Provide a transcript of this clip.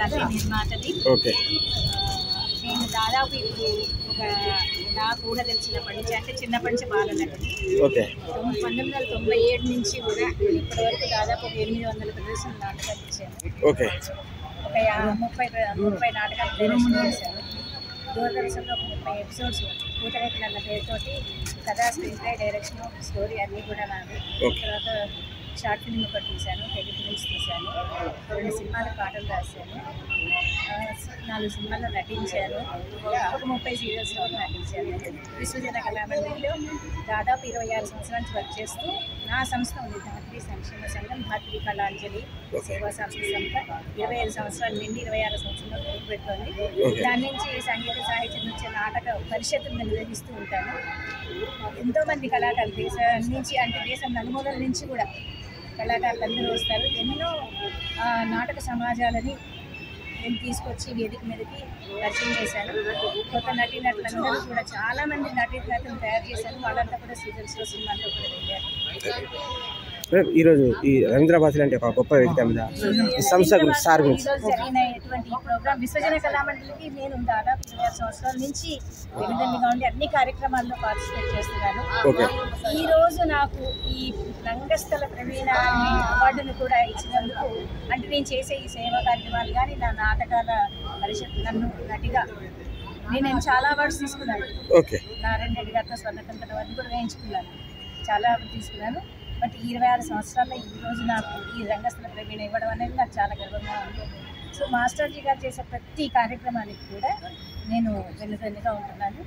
రచన నిర్మాతని. నేను దాదాపు ఇప్పుడు ఒక నాకు కూడా తెలిసినప్పటి నుంచి అంటే చిన్నప్పటి నుంచి బాలనటుని 1997 నుంచి కూడా ఇప్పటి వరకు దాదాపు 800 ప్రదర్శనలు నాటకాలు ఇచ్చాను. ఒక 30 నాటకాలు డైరెక్షన్ చేశాను. దూరదర్శన్లో ఒక 30 ఎపిసోడ్స్ పూతరేకులు అన్న పేరుతోటి కథా స్క్రీన్ ప్లే డైరెక్షన్ స్టోరీ అన్నీ కూడా నాది. తర్వాత షార్ట్ ఫిల్మ్ ఒకటి తీశాను, టెలిఫిలిమ్స్ తీశాను, 2 సినిమాలకు పాటలు రాశాను, 4 సినిమాల్లో నటించాను, ఒక 30 సీరియల్స్లో నటించాను. విశ్వజన కళామండలిలో దాదాపు 26 సంవత్సరాల నుంచి వర్క్ చేస్తూ నా సంస్థ ఉంది, ధాత్రి సంక్షేమ సంఘం, ధాత్రి కళాంజలి సేవా సంస్థ. 25 సంవత్సరాలు నిండి 26 సంవత్సరంలో పేరు పెట్టుకుంది. దాని నుంచి సంగీత సాహిత్యం నుంచి నాటక పరిషత్తులను నిర్వహిస్తూ ఉంటాను. ఎంతోమంది కళాకారులు దేశం నుంచి అంటే దేశం నలుమూలల నుంచి కూడా కళాకారులు అందరూ వస్తారు. ఎన్నో నాటక సమాజాలని నేను తీసుకొచ్చి వేదిక మీదకి పరిచయం చేశాను. కొత్త నటీనటులందరూ కూడా చాలామంది నటీనటులను తయారు చేశాను. వాళ్ళంతా కూడా సీరియల్స్లో సినిమాల్లో కూడా వెళ్ళారు. ఈరోజు ఈ రవీంద్రబాసి అంటే ఒక గొప్ప వ్యక్తి మీద ఈ సంస్థ గురించి సార్ గురించి జరిగినటువంటి ఈ ప్రోగ్రామ్ విశ్వజన కళామండలికి నేను దాదాపు 26 సంవత్సరాల నుంచి వివిధంగా ఉండి అన్ని కార్యక్రమాల్లో పార్టిసిపేట్ చేస్తున్నాను. ఈ రోజు నాకు ఈ రంగస్థల ప్రవీణ అవార్డును కూడా ఇచ్చినందుకు అంటే నేను చేసే ఈ సేవా కార్యక్రమాలు కానీ నా నాటకాల పరిషత్ నన్ను నటిగా నేను చాలా అవార్డ్స్ తీసుకున్నాను. నారాయణ రెడ్డి గారితో స్వర్ణకంఠ అవార్డు కూడా వేయించుకున్నాను, చాలా తీసుకున్నాను. బట్ 26 సంవత్సరాల్లో ఈరోజు నాకు ఈ రంగస్థల ప్రవీణ ఇవ్వడం అనేది నాకు చాలా గర్వంగా ఉంది. సో మాస్టర్జీ గారు చేసే ప్రతి కార్యక్రమానికి కూడా నేను వెన్నుదన్నుగా ఉంటున్నాను.